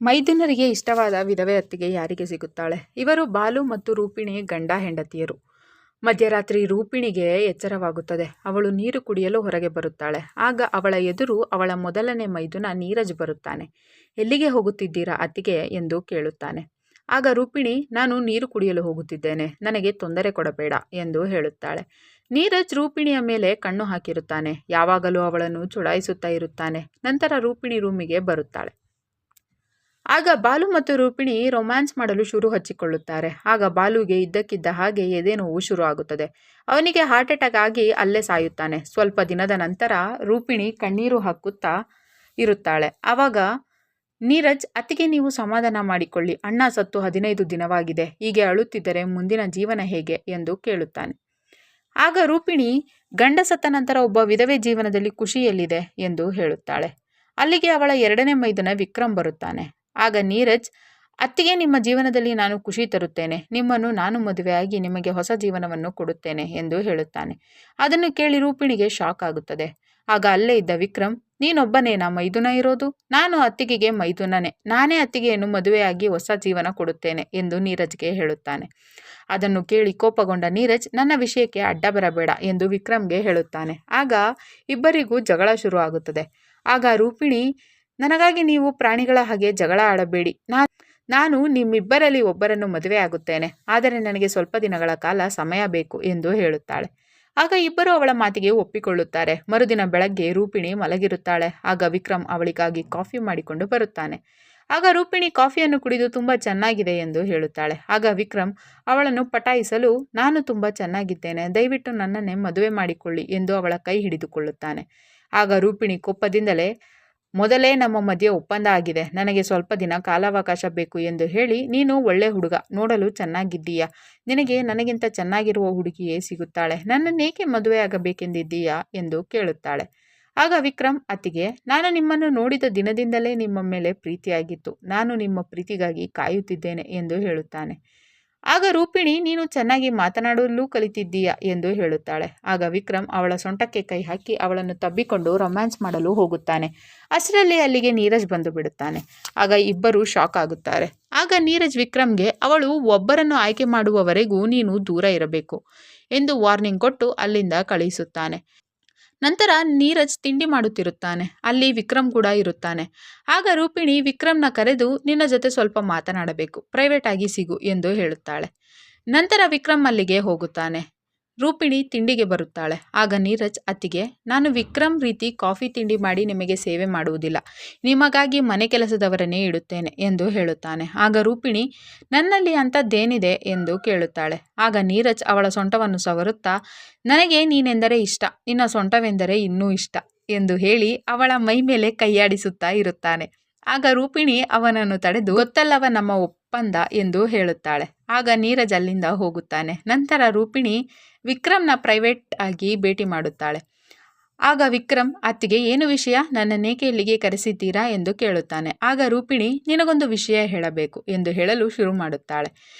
ಮೈದುನರಿಗೆ ಇಷ್ಟವಾದ ವಿಧವೆ ಅತ್ತಿಗೆ ಯಾರಿಗೆ ಸಿಗುತ್ತಾಳೆ? ಇವರು ಬಾಲು ಮತ್ತು ರೂಪಿಣಿ ಗಂಡ ಹೆಂಡತಿಯರು. ಮಧ್ಯರಾತ್ರಿ ರೂಪಿಣಿಗೆ ಎಚ್ಚರವಾಗುತ್ತದೆ. ಅವಳು ನೀರು ಕುಡಿಯಲು ಹೊರಗೆ ಬರುತ್ತಾಳೆ. ಆಗ ಅವಳ ಎದುರು ಅವಳ ಮೊದಲನೇ ಮೈದುನ ನೀರಜ್ ಬರುತ್ತಾನೆ. ಎಲ್ಲಿಗೆ ಹೋಗುತ್ತಿದ್ದೀರಾ ಅತ್ತಿಗೆ ಎಂದು ಕೇಳುತ್ತಾನೆ. ಆಗ ರೂಪಿಣಿ, ನಾನು ನೀರು ಕುಡಿಯಲು ಹೋಗುತ್ತಿದ್ದೇನೆ, ನನಗೆ ತೊಂದರೆ ಕೊಡಬೇಡ ಎಂದು ಹೇಳುತ್ತಾಳೆ. ನೀರಜ್ ರೂಪಿಣಿಯ ಮೇಲೆ ಕಣ್ಣು ಹಾಕಿರುತ್ತಾನೆ. ಯಾವಾಗಲೂ ಅವಳನ್ನು ಚುಡಾಯಿಸುತ್ತಾ ಇರುತ್ತಾನೆ. ನಂತರ ರೂಪಿಣಿ ರೂಮಿಗೆ ಬರುತ್ತಾಳೆ. ಆಗ ಬಾಲು ಮತ್ತು ರೂಪಿಣಿ ರೊಮ್ಯಾನ್ಸ್ ಮಾಡಲು ಶುರು ಹಚ್ಚಿಕೊಳ್ಳುತ್ತಾರೆ. ಆಗ ಬಾಲುಗೆ ಇದ್ದಕ್ಕಿದ್ದ ಹಾಗೆ ಎದೆ ನೋವು ಶುರು ಆಗುತ್ತದೆ. ಅವನಿಗೆ ಹಾರ್ಟ್ ಅಟ್ಯಾಕ್ ಆಗಿ ಅಲ್ಲೇ ಸಾಯುತ್ತಾನೆ. ಸ್ವಲ್ಪ ದಿನದ ನಂತರ ರೂಪಿಣಿ ಕಣ್ಣೀರು ಹಾಕುತ್ತಾ ಇರುತ್ತಾಳೆ. ಆವಾಗ ನೀರಜ್, ಅತ್ತಿಗೆ ನೀವು ಸಮಾಧಾನ ಮಾಡಿಕೊಳ್ಳಿ, ಅಣ್ಣ ಸತ್ತು 15 ದಿನವಾಗಿದೆ, ಹೀಗೆ ಅಳುತ್ತಿದ್ದರೆ ಮುಂದಿನ ಜೀವನ ಹೇಗೆ ಎಂದು ಕೇಳುತ್ತಾನೆ. ಆಗ ರೂಪಿಣಿ, ಗಂಡ ಸತ್ತ ನಂತರ ಒಬ್ಬ ವಿಧವೆ ಜೀವನದಲ್ಲಿ ಖುಷಿ ಎಲ್ಲಿದೆ ಎಂದು ಹೇಳುತ್ತಾಳೆ. ಅಲ್ಲಿಗೆ ಅವಳ ಎರಡನೇ ಮೈದುನ ವಿಕ್ರಮ್ ಬರುತ್ತಾನೆ. ಆಗ ನೀರಜ್, ಅತ್ತಿಗೆ ನಿಮ್ಮ ಜೀವನದಲ್ಲಿ ನಾನು ಖುಷಿ ತರುತ್ತೇನೆ, ನಿಮ್ಮನ್ನು ನಾನು ಮದುವೆಯಾಗಿ ನಿಮಗೆ ಹೊಸ ಜೀವನವನ್ನು ಕೊಡುತ್ತೇನೆ ಎಂದು ಹೇಳುತ್ತಾನೆ. ಅದನ್ನು ಕೇಳಿ ರೂಪಿಣಿಗೆ ಶಾಕ್ ಆಗುತ್ತದೆ. ಆಗ ಅಲ್ಲೇ ಇದ್ದ ವಿಕ್ರಮ್, ನೀನೊಬ್ಬನೇನಾ ಮೈದುನ ಇರೋದು? ನಾನು ಅತ್ತಿಗೆಗೆ ಮೈದುನನೇ, ನಾನೇ ಅತ್ತಿಗೆಯನ್ನು ಮದುವೆಯಾಗಿ ಹೊಸ ಜೀವನ ಕೊಡುತ್ತೇನೆ ಎಂದು ನೀರಜ್ಗೆ ಹೇಳುತ್ತಾನೆ. ಅದನ್ನು ಕೇಳಿ ಕೋಪಗೊಂಡ ನೀರಜ್, ನನ್ನ ವಿಷಯಕ್ಕೆ ಅಡ್ಡ ಬರಬೇಡ ಎಂದು ವಿಕ್ರಮ್ಗೆ ಹೇಳುತ್ತಾನೆ. ಆಗ ಇಬ್ಬರಿಗೂ ಜಗಳ ಶುರು ಆಗುತ್ತದೆ. ಆಗ ರೂಪಿಣಿ, ನನಗಾಗಿ ನೀವು ಪ್ರಾಣಿಗಳ ಹಾಗೆ ಜಗಳ ಆಡಬೇಡಿ, ನಾನು ನಿಮ್ಮಿಬ್ಬರಲ್ಲಿ ಒಬ್ಬರನ್ನು ಮದುವೆ ಆಗುತ್ತೇನೆ, ಆದರೆ ನನಗೆ ಸ್ವಲ್ಪ ದಿನಗಳ ಕಾಲ ಸಮಯ ಬೇಕು ಎಂದು ಹೇಳುತ್ತಾಳೆ. ಆಗ ಇಬ್ಬರು ಅವಳ ಮಾತಿಗೆ ಒಪ್ಪಿಕೊಳ್ಳುತ್ತಾರೆ. ಮರುದಿನ ಬೆಳಗ್ಗೆ ರೂಪಿಣಿ ಮಲಗಿರುತ್ತಾಳೆ. ಆಗ ವಿಕ್ರಮ್ ಅವಳಿಗಾಗಿ ಕಾಫಿ ಮಾಡಿಕೊಂಡು ಬರುತ್ತಾನೆ. ಆಗ ರೂಪಿಣಿ ಕಾಫಿಯನ್ನು ಕುಡಿದು ತುಂಬ ಚೆನ್ನಾಗಿದೆ ಎಂದು ಹೇಳುತ್ತಾಳೆ. ಆಗ ವಿಕ್ರಮ್ ಅವಳನ್ನು ಪಟಾಯಿಸಲು, ನಾನು ತುಂಬ ಚೆನ್ನಾಗಿದ್ದೇನೆ, ದಯವಿಟ್ಟು ನನ್ನನ್ನೇ ಮದುವೆ ಮಾಡಿಕೊಳ್ಳಿ ಎಂದು ಅವಳ ಕೈ ಹಿಡಿದುಕೊಳ್ಳುತ್ತಾನೆ. ಆಗ ರೂಪಿಣಿ ಕೋಪದಿಂದಲೇ, ಮೊದಲೇ ನಮ್ಮ ಮಧ್ಯೆ ಒಪ್ಪಂದ ಆಗಿದೆ, ನನಗೆ ಸ್ವಲ್ಪ ದಿನ ಕಾಲಾವಕಾಶ ಬೇಕು ಎಂದು ಹೇಳಿ, ನೀನು ಒಳ್ಳೆ ಹುಡುಗ, ನೋಡಲು ಚೆನ್ನಾಗಿದ್ದೀಯಾ, ನಿನಗೆ ನನಗಿಂತ ಚೆನ್ನಾಗಿರುವ ಹುಡುಗಿಯೇ ಸಿಗುತ್ತಾಳೆ, ನನ್ನನ್ನೇಕೆ ಮದುವೆ ಆಗಬೇಕೆಂದಿದ್ದೀಯಾ ಎಂದು ಕೇಳುತ್ತಾಳೆ. ಆಗ ವಿಕ್ರಮ್, ಅತ್ತಿಗೆ, ನಾನು ನಿಮ್ಮನ್ನು ನೋಡಿದ ದಿನದಿಂದಲೇ ನಿಮ್ಮ ಮೇಲೆ ಪ್ರೀತಿಯಾಗಿತ್ತು, ನಾನು ನಿಮ್ಮ ಪ್ರೀತಿಗಾಗಿ ಕಾಯುತ್ತಿದ್ದೇನೆ ಎಂದು ಹೇಳುತ್ತಾನೆ. ಆಗ ರೂಪಿಣಿ, ನೀನು ಚೆನ್ನಾಗಿ ಮಾತನಾಡಲು ಕಲಿತಿದ್ದೀಯಾ ಎಂದು ಹೇಳುತ್ತಾಳೆ. ಆಗ ವಿಕ್ರಮ್ ಅವಳ ಸೊಂಟಕ್ಕೆ ಕೈ ಹಾಕಿ ಅವಳನ್ನು ತಬ್ಬಿಕೊಂಡು ರೊಮ್ಯಾನ್ಸ್ ಮಾಡಲು ಹೋಗುತ್ತಾನೆ. ಅಷ್ಟರಲ್ಲಿ ಅಲ್ಲಿಗೆ ನೀರಜ್ ಬಂದು ಬಿಡುತ್ತಾನೆ. ಆಗ ಇಬ್ಬರು ಶಾಕ್ ಆಗುತ್ತಾರೆ. ಆಗ ನೀರಜ್ ವಿಕ್ರಮ್ಗೆ, ಅವಳು ಒಬ್ಬರನ್ನು ಆಯ್ಕೆ ಮಾಡುವವರೆಗೂ ನೀನು ದೂರ ಇರಬೇಕು ಎಂದು ವಾರ್ನಿಂಗ್ ಕೊಟ್ಟು ಅಲ್ಲಿಂದ ಕಳುಹಿಸುತ್ತಾನೆ. ನಂತರ ನೀರಜ್ ತಿಂಡಿ ಮಾಡುತ್ತಿರುತ್ತಾನೆ. ಅಲ್ಲಿ ವಿಕ್ರಮ್ ಕೂಡ ಇರುತ್ತಾನೆ. ಆಗ ರೂಪಿಣಿ ವಿಕ್ರಮ್ನ ಕರೆದು, ನಿನ್ನ ಜೊತೆ ಸ್ವಲ್ಪ ಮಾತನಾಡಬೇಕು, ಪ್ರೈವೇಟ್ ಆಗಿ ಸಿಗು ಎಂದು ಹೇಳುತ್ತಾಳೆ. ನಂತರ ವಿಕ್ರಮ್ ಅಲ್ಲಿಗೆ ಹೋಗುತ್ತಾನೆ. ರೂಪಿಣಿ ತಿಂಡಿಗೆ ಬರುತ್ತಾಳೆ. ಆಗ ನೀರಜ್, ಅತ್ತಿಗೆ, ನಾನು ವಿಕ್ರಮ್ ರೀತಿ ಕಾಫಿ ತಿಂಡಿ ಮಾಡಿ ನಿಮಗೆ ಸೇವೆ ಮಾಡುವುದಿಲ್ಲ, ನಿಮಗಾಗಿ ಮನೆ ಕೆಲಸದವರನ್ನೇ ಇಡುತ್ತೇನೆ ಎಂದು ಹೇಳುತ್ತಾನೆ. ಆಗ ರೂಪಿಣಿ, ನನ್ನಲ್ಲಿ ಅಂಥದ್ದೇನಿದೆ ಎಂದು ಕೇಳುತ್ತಾಳೆ. ಆಗ ನೀರಜ್ ಅವಳ ಸೊಂಟವನ್ನು ಸವರುತ್ತಾ, ನನಗೆ ನೀನೆಂದರೆ ಇಷ್ಟ, ನಿನ್ನ ಸೊಂಟವೆಂದರೆ ಇನ್ನೂ ಇಷ್ಟ ಎಂದು ಹೇಳಿ ಅವಳ ಮೈ ಮೇಲೆ ಕೈಯಾಡಿಸುತ್ತಾ ಇರುತ್ತಾನೆ. ಆಗ ರೂಪಿಣಿ ಅವನನ್ನು ತಡೆದು, ಗೊತ್ತಲ್ಲವ ನಮ್ಮ ಒಪ್ಪಂದ ಎಂದು ಹೇಳುತ್ತಾಳೆ. ಆಗ ನೀರಜ್ ಅಲ್ಲಿಂದ ಹೋಗುತ್ತಾನೆ. ನಂತರ ರೂಪಿಣಿ ವಿಕ್ರಮ್ನ ಪ್ರೈವೇಟ್ ಆಗಿ ಭೇಟಿ ಮಾಡುತ್ತಾಳೆ. ಆಗ ವಿಕ್ರಮ್, ಅತ್ತಿಗೆ, ಏನು ವಿಷಯ, ನನ್ನನ್ನೇಕೆ ಇಲ್ಲಿಗೆ ಕರೆಸಿದ್ದೀರಾ ಎಂದು ಕೇಳುತ್ತಾನೆ. ಆಗ ರೂಪಿಣಿ, ನಿನಗೊಂದು ವಿಷಯ ಹೇಳಬೇಕು ಎಂದು ಹೇಳಲು ಶುರು ಮಾಡುತ್ತಾಳೆ.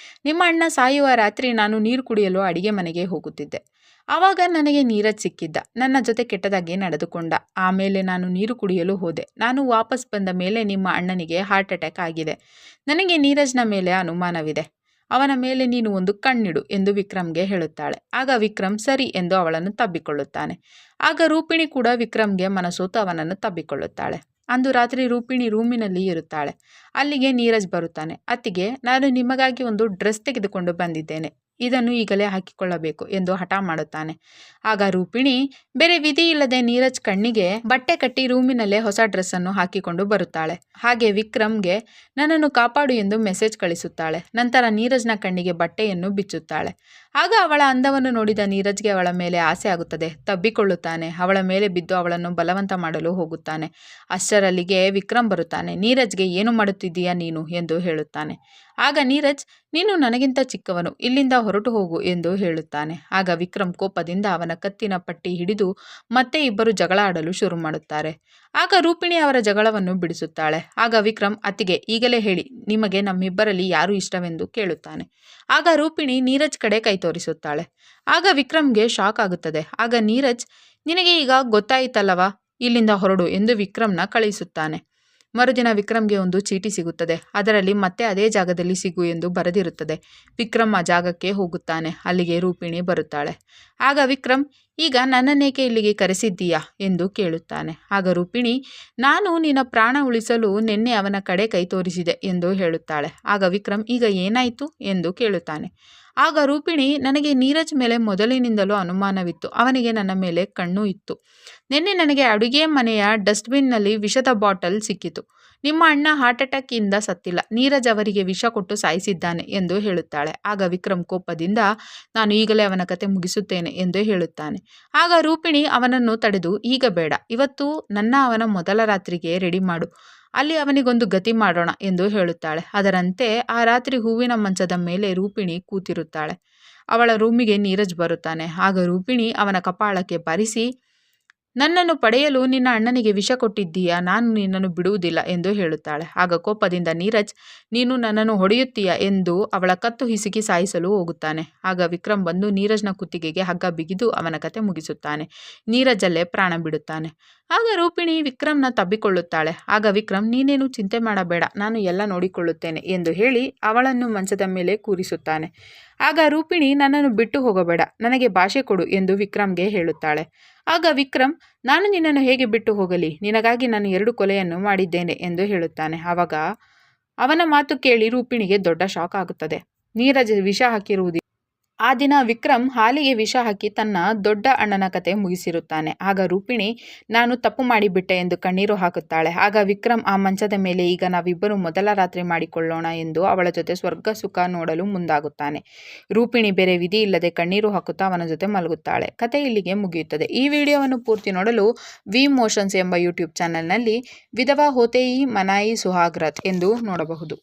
ನಿಮ್ಮ ಅಣ್ಣ ಸಾಯುವ ರಾತ್ರಿ ನಾನು ನೀರು ಕುಡಿಯಲು ಅಡಿಗೆ ಮನೆಗೆ ಹೋಗುತ್ತಿದ್ದೆ. ಆವಾಗ ನನಗೆ ನೀರಜ್ ಸಿಕ್ಕಿದ್ದ, ನನ್ನ ಜೊತೆ ಕೆಟ್ಟದಾಗಿ ನಡೆದುಕೊಂಡ. ಆಮೇಲೆ ನಾನು ನೀರು ಕುಡಿಯಲು ಹೋದೆ. ನಾನು ವಾಪಸ್ ಬಂದ ಮೇಲೆ ನಿಮ್ಮ ಅಣ್ಣನಿಗೆ ಹಾರ್ಟ್ ಅಟ್ಯಾಕ್ ಆಗಿದೆ. ನನಗೆ ನೀರಜ್ನ ಮೇಲೆ ಅನುಮಾನವಿದೆ, ಅವನ ಮೇಲೆ ನೀನು ಒಂದು ಕಣ್ಣಿಡು ಎಂದು ವಿಕ್ರಮ್ಗೆ ಹೇಳುತ್ತಾಳೆ. ಆಗ ವಿಕ್ರಮ್ ಸರಿ ಎಂದು ಅವಳನ್ನು ತಬ್ಬಿಕೊಳ್ಳುತ್ತಾನೆ. ಆಗ ರೂಪಿಣಿ ಕೂಡ ವಿಕ್ರಮ್ಗೆ ಮನಸೋತು ಅವನನ್ನು ತಬ್ಬಿಕೊಳ್ಳುತ್ತಾಳೆ. ಅಂದು ರಾತ್ರಿ ರೂಪಿಣಿ ರೂಮಿನಲ್ಲಿ ಇರುತ್ತಾಳೆ. ಅಲ್ಲಿಗೆ ನೀರಜ್ ಬರುತ್ತಾನೆ. ಅತ್ತಿಗೆ, ನಾನು ನಿಮಗಾಗಿ ಒಂದು ಡ್ರೆಸ್ ತೆಗೆದುಕೊಂಡು ಬಂದಿದ್ದೇನೆ, ಇದನ್ನು ಈಗಲೇ ಹಾಕಿಕೊಳ್ಳಬೇಕು ಎಂದು ಹಠ ಮಾಡುತ್ತಾನೆ. ಆಗ ರೂಪಿಣಿ ಬೇರೆ ವಿಧಿ ಇಲ್ಲದೆ ನೀರಜ್ ಕಣ್ಣಿಗೆ ಬಟ್ಟೆ ಕಟ್ಟಿ ರೂಮಿನಲ್ಲೇ ಹೊಸ ಡ್ರೆಸ್ ಅನ್ನು ಹಾಕಿಕೊಂಡು ಬರುತ್ತಾಳೆ. ಹಾಗೆ ವಿಕ್ರಮ್ಗೆ ನನ್ನನ್ನು ಕಾಪಾಡು ಎಂದು ಮೆಸೇಜ್ ಕಳಿಸುತ್ತಾಳೆ. ನಂತರ ನೀರಜ್ನ ಕಣ್ಣಿಗೆ ಬಟ್ಟೆಯನ್ನು ಬಿಚ್ಚುತ್ತಾಳೆ. ಆಗ ಅವಳ ಅಂದವನ್ನು ನೋಡಿದ ನೀರಜ್ಗೆ ಅವಳ ಮೇಲೆ ಆಸೆ ಆಗುತ್ತದೆ. ತಬ್ಬಿಕೊಳ್ಳುತ್ತಾನೆ. ಅವಳ ಮೇಲೆ ಬಿದ್ದು ಅವಳನ್ನು ಬಲವಂತ ಮಾಡಲು ಹೋಗುತ್ತಾನೆ. ಅಷ್ಟರಲ್ಲಿಗೆ ವಿಕ್ರಮ್ ಬರುತ್ತಾನೆ. ನೀರಜ್ಗೆ, ಏನು ಮಾಡುತ್ತಿದ್ದೀಯಾ ನೀನು ಎಂದು ಹೇಳುತ್ತಾನೆ. ಆಗ ನೀರಜ್, ನೀನು ನನಗಿಂತ ಚಿಕ್ಕವನು, ಇಲ್ಲಿಂದ ಹೊರಟು ಹೋಗು ಎಂದು ಹೇಳುತ್ತಾನೆ. ಆಗ ವಿಕ್ರಮ್ ಕೋಪದಿಂದ ಅವನ ಕತ್ತಿನ ಪಟ್ಟಿ ಹಿಡಿದು ಮತ್ತೆ ಇಬ್ಬರು ಜಗಳ ಆಡಲು ಶುರು ಮಾಡುತ್ತಾರೆ. ಆಗ ರೂಪಿಣಿ ಅವರ ಜಗಳವನ್ನು ಬಿಡಿಸುತ್ತಾಳೆ. ಆಗ ವಿಕ್ರಮ್, ಅತ್ತಿಗೆ, ಈಗಲೇ ಹೇಳಿ, ನಿಮಗೆ ನಮ್ಮಿಬ್ಬರಲ್ಲಿ ಯಾರು ಇಷ್ಟವೆಂದು ಕೇಳುತ್ತಾನೆ. ಆಗ ರೂಪಿಣಿ ನೀರಜ್ ಕಡೆ ಕೈ ತೋರಿಸುತ್ತಾಳೆ. ಆಗ ವಿಕ್ರಮ್ಗೆ ಶಾಕ್ ಆಗುತ್ತದೆ. ಆಗ ನೀರಜ್, ನಿನಗೆ ಈಗ ಗೊತ್ತಾಯಿತಲ್ಲವಾ, ಇಲ್ಲಿಂದ ಹೊರಡು ಎಂದು ವಿಕ್ರಮ್ನ ಕಳಿಸುತ್ತಾನೆ. ಮರುದಿನ ವಿಕ್ರಮ್ಗೆ ಒಂದು ಚೀಟಿ ಸಿಗುತ್ತದೆ. ಅದರಲ್ಲಿ ಮತ್ತೆ ಅದೇ ಜಾಗದಲ್ಲಿ ಸಿಗು ಎಂದು ಬರೆದಿರುತ್ತದೆ. ವಿಕ್ರಮ್ ಆ ಜಾಗಕ್ಕೆ ಹೋಗುತ್ತಾನೆ. ಅಲ್ಲಿಗೆ ರೂಪಿಣಿ ಬರುತ್ತಾಳೆ. ಆಗ ವಿಕ್ರಮ್, ಈಗ ನನ್ನನ್ನೇಕೆ ಇಲ್ಲಿಗೆ ಕರೆಸಿದ್ದೀಯಾ ಎಂದು ಕೇಳುತ್ತಾನೆ. ಆಗ ರೂಪಿಣಿ, ನಾನು ನಿನ್ನ ಪ್ರಾಣ ಉಳಿಸಲು ನಿನ್ನೆ ಅವನ ಕಡೆ ಕೈ ತೋರಿಸಿದೆ ಎಂದು ಹೇಳುತ್ತಾಳೆ. ಆಗ ವಿಕ್ರಮ್, ಈಗ ಏನಾಯಿತು ಎಂದು ಕೇಳುತ್ತಾನೆ. ಆಗ ರೂಪಿಣಿ, ನನಗೆ ನೀರಜ್ ಮೇಲೆ ಮೊದಲಿನಿಂದಲೂ ಅನುಮಾನವಿತ್ತು. ಅವನಿಗೆ ನನ್ನ ಮೇಲೆ ಕಣ್ಣು ಇತ್ತು. ನಿನ್ನೆ ನನಗೆ ಅಡುಗೆ ಮನೆಯ ಡಸ್ಟ್ಬಿನ್ನಲ್ಲಿ ವಿಷದ ಬಾಟಲ್ ಸಿಕ್ಕಿತು. ನಿಮ್ಮ ಅಣ್ಣ ಹಾರ್ಟ್ ಅಟ್ಯಾಕ್ ಇಂದ ಸತ್ತಿಲ್ಲ, ನೀರಜ್ ಅವರಿಗೆ ವಿಷ ಕೊಟ್ಟು ಸಾಯಿಸಿದ್ದಾನೆ ಎಂದು ಹೇಳುತ್ತಾಳೆ. ಆಗ ವಿಕ್ರಮ್ ಕೋಪದಿಂದ, ನಾನು ಈಗಲೇ ಅವನ ಕತೆ ಮುಗಿಸುತ್ತೇನೆ ಎಂದು ಹೇಳುತ್ತಾನೆ. ಆಗ ರೂಪಿಣಿ ಅವನನ್ನು ತಡೆದು, ಈಗ ಬೇಡ, ಇವತ್ತು ಅವನ ಮೊದಲ ರಾತ್ರಿಗೆ ರೆಡಿ ಮಾಡು, ಅಲ್ಲಿ ಅವನಿಗೊಂದು ಗತಿ ಮಾಡೋಣ ಎಂದು ಹೇಳುತ್ತಾಳೆ. ಅದರಂತೆ ಆ ರಾತ್ರಿ ಹೂವಿನ ಮಂಚದ ಮೇಲೆ ರೂಪಿಣಿ ಕೂತಿರುತ್ತಾಳೆ. ಅವಳ ರೂಮಿಗೆ ನೀರಜ್ ಬರುತ್ತಾನೆ. ಆಗ ರೂಪಿಣಿ ಅವನ ಕಪಾಳಕ್ಕೆ ಬಾರಿಸಿ, ನನ್ನನ್ನು ಪಡೆಯಲು ನಿನ್ನ ಅಣ್ಣನಿಗೆ ವಿಷ ಕೊಟ್ಟಿದ್ದೀಯಾ, ನಾನು ನಿನ್ನನ್ನು ಬಿಡುವುದಿಲ್ಲ ಎಂದು ಹೇಳುತ್ತಾಳೆ. ಆಗ ಕೋಪದಿಂದ ನೀರಜ್, ನೀನು ನನ್ನನ್ನು ಹೊಡೆಯುತ್ತೀಯಾ ಎಂದು ಅವಳ ಕತ್ತು ಹಿಸುಕಿ ಸಾಯಿಸಲು ಹೋಗುತ್ತಾನೆ. ಆಗ ವಿಕ್ರಮ್ ಬಂದು ನೀರಜ್ನ ಕುತ್ತಿಗೆಗೆ ಹಗ್ಗ ಬಿಗಿದು ಅವನ ಕತೆ ಮುಗಿಸುತ್ತಾನೆ. ನೀರಜ್ ಅಲ್ಲೇ ಪ್ರಾಣ ಬಿಡುತ್ತಾನೆ. ಆಗ ರೂಪಿಣಿ ವಿಕ್ರಮ್ನ ತಬ್ಬಿಕೊಳ್ಳುತ್ತಾಳೆ. ಆಗ ವಿಕ್ರಮ್, ನೀನೇನು ಚಿಂತೆ ಮಾಡಬೇಡ, ನಾನು ಎಲ್ಲ ನೋಡಿಕೊಳ್ಳುತ್ತೇನೆ ಎಂದು ಹೇಳಿ ಅವಳನ್ನು ಮಂಚದ ಮೇಲೆ ಕೂರಿಸುತ್ತಾನೆ. ಆಗ ರೂಪಿಣಿ, ನನ್ನನ್ನು ಬಿಟ್ಟು ಹೋಗಬೇಡ, ನನಗೆ ಭಾಷೆ ಕೊಡು ಎಂದು ವಿಕ್ರಮ್ಗೆ ಹೇಳುತ್ತಾಳೆ. ಆಗ ವಿಕ್ರಮ್, ನಾನು ನಿನ್ನನ್ನು ಹೇಗೆ ಬಿಟ್ಟು ಹೋಗಲಿ, ನಿನಗಾಗಿ ನಾನು 2 ಕೊಲೆಯನ್ನು ಮಾಡಿದ್ದೇನೆ ಎಂದು ಹೇಳುತ್ತಾನೆ. ಆವಾಗ ಅವನ ಮಾತು ಕೇಳಿ ರೂಪಿಣಿಗೆ ದೊಡ್ಡ ಶಾಕ್ ಆಗುತ್ತದೆ. ನೀರಜ್ ವಿಷ ಹಾಕಿರುವುದಿಲ್ಲ. ಆ ದಿನ ವಿಕ್ರಮ್ ಹಾಲಿಗೆ ವಿಷ ಹಾಕಿ ತನ್ನ ದೊಡ್ಡ ಅಣ್ಣನ ಕತೆ ಮುಗಿಸಿರುತ್ತಾನೆ. ಆಗ ರೂಪಿಣಿ, ನಾನು ತಪ್ಪು ಮಾಡಿಬಿಟ್ಟೆ ಎಂದು ಕಣ್ಣೀರು ಹಾಕುತ್ತಾಳೆ. ಆಗ ವಿಕ್ರಮ್ ಆ ಮಂಚದ ಮೇಲೆ, ಈಗ ನಾವಿಬ್ಬರು ಮೊದಲ ರಾತ್ರಿ ಮಾಡಿಕೊಳ್ಳೋಣ ಎಂದು ಅವಳ ಜೊತೆ ಸ್ವರ್ಗ ಸುಖ ನೋಡಲು ಮುಂದಾಗುತ್ತಾನೆ. ರೂಪಿಣಿ ಬೇರೆ ವಿಧಿ ಇಲ್ಲದೆ ಕಣ್ಣೀರು ಹಾಕುತ್ತಾ ಅವನ ಜೊತೆ ಮಲಗುತ್ತಾಳೆ. ಕತೆ ಇಲ್ಲಿಗೆ ಮುಗಿಯುತ್ತದೆ. ಈ ವಿಡಿಯೋವನ್ನು ಪೂರ್ತಿ ನೋಡಲು ವಿ ಮೋಷನ್ಸ್ ಎಂಬ ಯೂಟ್ಯೂಬ್ ಚಾನೆಲ್ನಲ್ಲಿ ವಿಧವಾ ಹೋತೇಯಿ ಮನಾಯಿ ಸುಹಾಗ್ರತ್ ಎಂದು ನೋಡಬಹುದು.